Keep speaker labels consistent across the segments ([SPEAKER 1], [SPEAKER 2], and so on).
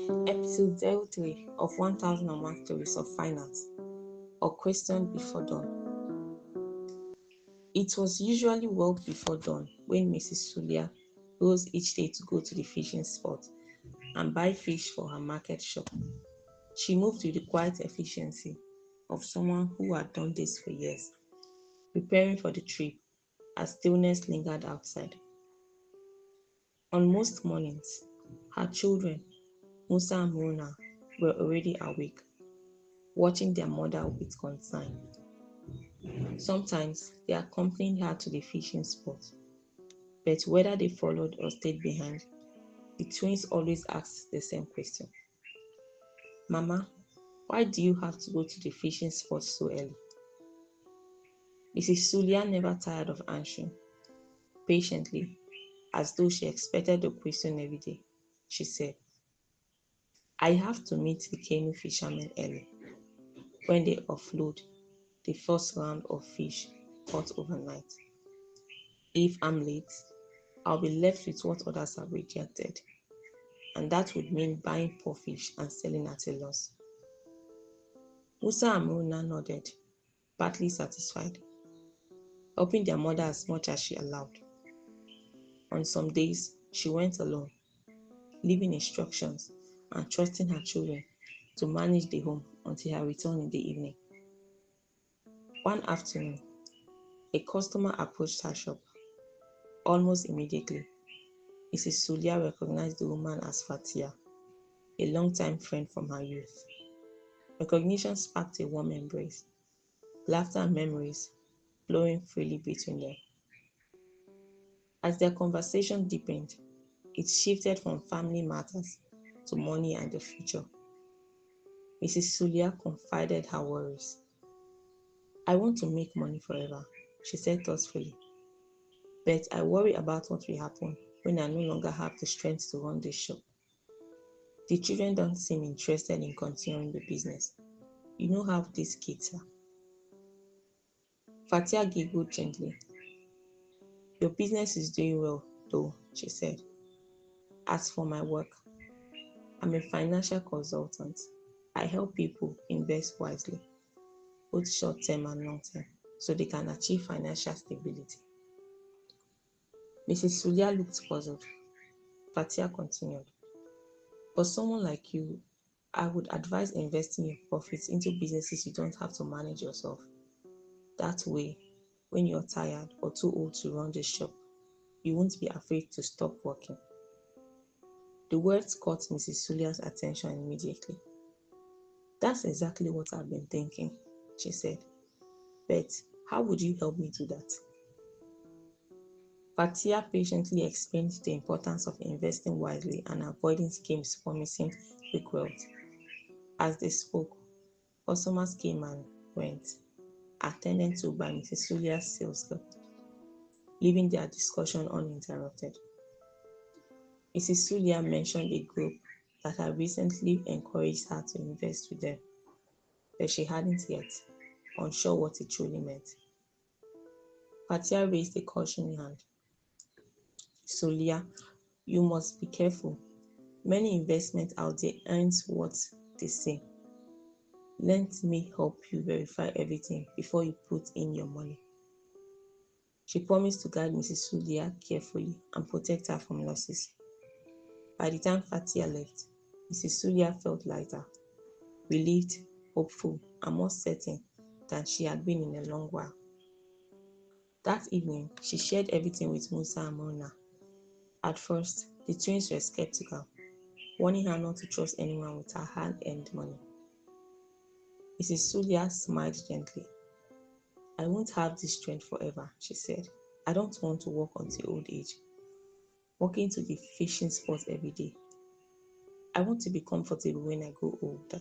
[SPEAKER 1] Episode 03 of 1001 Stories of Finance, or Questioned Before Dawn. It was usually well before dawn when Mrs. Sulia rose each day to go to the fishing spot and buy fish for her market shop. She moved with the quiet efficiency of someone who had done this for years, preparing for the trip as stillness lingered outside. On most mornings, her children, Musa and Murna, were already awake, watching their mother with concern. Sometimes they accompanied her to the fishing spot, but whether they followed or stayed behind, the twins always asked the same question. Mama, why do you have to go to the fishing spot so early? Mrs. Sulia never tired of answering, patiently, as though she expected the question every day. She said, I have to meet the canoe fishermen early when they offload the first round of fish caught overnight. If I'm late, I'll be left with what others have rejected, and that would mean buying poor fish and selling at a loss. Musa and Murna nodded, partly satisfied, helping their mother as much as she allowed. On some days, she went alone, leaving instructions and trusting her children to manage the home until her return in the evening. One afternoon, a customer approached her shop. Almost immediately, Mrs. Sulia recognized the woman as Fatia, a longtime friend from her youth. Recognition sparked a warm embrace, laughter and memories flowing freely between them. As their conversation deepened, it shifted from family matters to money and the future. Mrs. Sulia confided her worries. I want to make money forever, she said thoughtfully, but I worry about what will happen when I no longer have the strength to run this shop. The children don't seem interested in continuing the business. You know how these kids are. Fatia giggled gently. Your business is doing well, though, she said. As for my work, I'm a financial consultant. I help people invest wisely, both short-term and long-term, so they can achieve financial stability. Mrs. Sulia looked puzzled. Fatia continued. For someone like you, I would advise investing your profits into businesses you don't have to manage yourself. That way, when you're tired or too old to run the shop, you won't be afraid to stop working. The words caught Mrs. Sulia's attention immediately. That's exactly what I've been thinking, she said. But how would you help me do that? Fatia patiently explained the importance of investing wisely and avoiding schemes promising quick wealth. As they spoke, customers came and went, attended to by Mrs. Sulia's sales rep, leaving their discussion uninterrupted. Mrs. Sulia mentioned a group that had recently encouraged her to invest with them, but she hadn't yet, unsure what it truly meant. Fatia raised a cautioning hand. Sulia, you must be careful. Many investments out there aren't what they say. Let me help you verify everything before you put in your money. She promised to guide Mrs. Sulia carefully and protect her from losses. By the time Fatia left, Mrs. Sulia felt lighter, relieved, hopeful, and more certain than she had been in a long while. That evening, she shared everything with Musa and Murna. At first, the twins were skeptical, warning her not to trust anyone with her hard-earned money. Mrs. Sulia smiled gently. I won't have this strength forever, she said. I don't want to work until old age, walking to the fishing spot every day. I want to be comfortable when I grow older,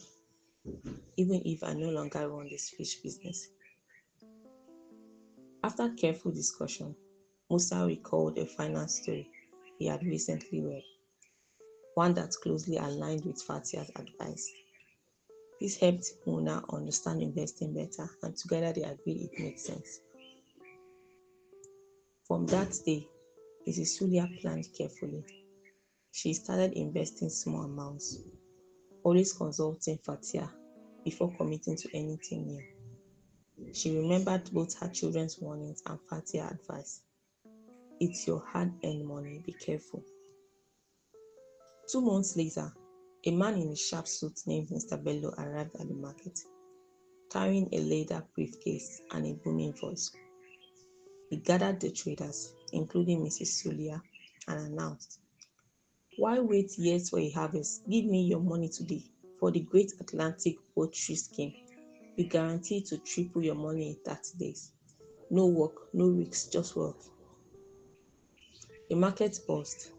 [SPEAKER 1] even if I no longer run this fish business. After careful discussion, Musa recalled a finance story he had recently read, one that closely aligned with Fatia's advice. This helped Mona understand investing better, and together they agreed it made sense. From that day, Mrs. Sulia planned carefully. She started investing small amounts, always consulting Fatia before committing to anything new. She remembered both her children's warnings and Fatia's advice. It's your hard-earned money, be careful. 2 months later, a man in a sharp suit named Mr. Bello arrived at the market, carrying a leather briefcase and a booming voice. He gathered the traders, including Mrs. Sulia, and announced, "Why wait years for a harvest? Give me your money today for the Great Atlantic Poultry Scheme. We guarantee to triple your money in 30 days. No work, no risk, just wealth." The market paused.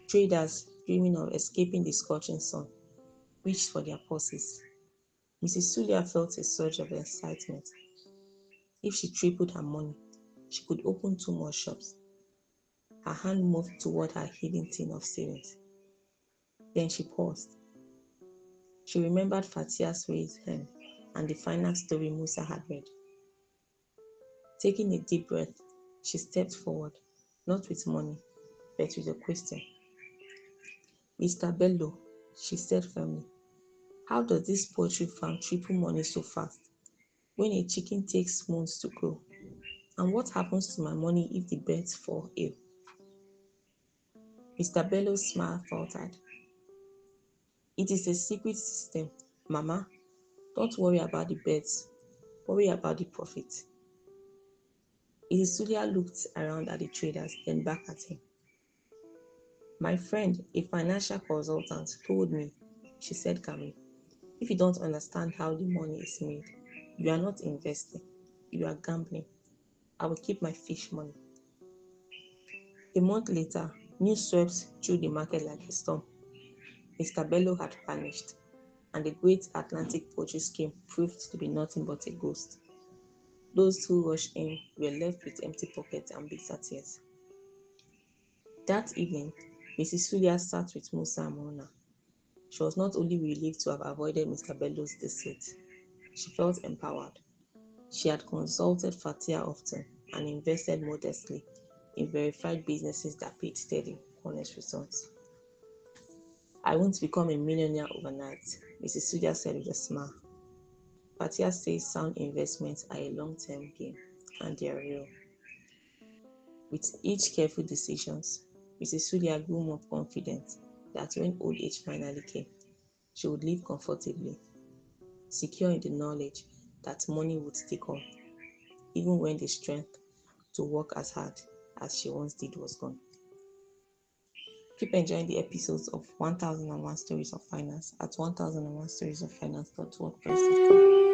[SPEAKER 1] Traders, dreaming of escaping the scorching sun, reached for their purses. Mrs. Sulia felt a surge of excitement. If she tripled her money, she could open 2 more shops. Her hand moved toward her hidden tin of savings. Then she paused. She remembered Fatia's raised hand and the final story Musa had read. Taking a deep breath, she stepped forward, not with money, but with a question. "Mr. Bello," she said firmly, "how does this poultry farm triple money so fast when a chicken takes months to grow? And what happens to my money if the birds fall ill?" Mr. Bello's smile faltered. "It is a secret system, Mama. Don't worry about the birds. Worry about the profit." Mrs. Sulia looked around at the traders, then back at him. "My friend, a financial consultant, told me," she said calmly, "if you don't understand how the money is made, you are not investing, you are gambling. I will keep my fish money." A month later, news swept through the market like a storm. Mr. Bello had vanished, and the Great Atlantic Poultry Scheme proved to be nothing but a ghost. Those who rushed in were left with empty pockets and bitter tears. That evening, Mrs. Sulia sat with Musa and Murna. She was not only relieved to have avoided Mr. Bello's deceit, she felt empowered. She had consulted Fatia often and invested modestly in verified businesses that paid steady, honest results. "I won't become a millionaire overnight," Mrs. Sulia said with a smile. "Fatia says sound investments are a long-term game, and they are real." With each careful decisions, Mrs. Sulia grew more confident that when old age finally came, she would live comfortably, secure in the knowledge that money would still come, even when the strength to work as hard as she once did was gone. Keep enjoying the episodes of 1001 Stories of Finance at 1001storiesoffinance.wordpress.com.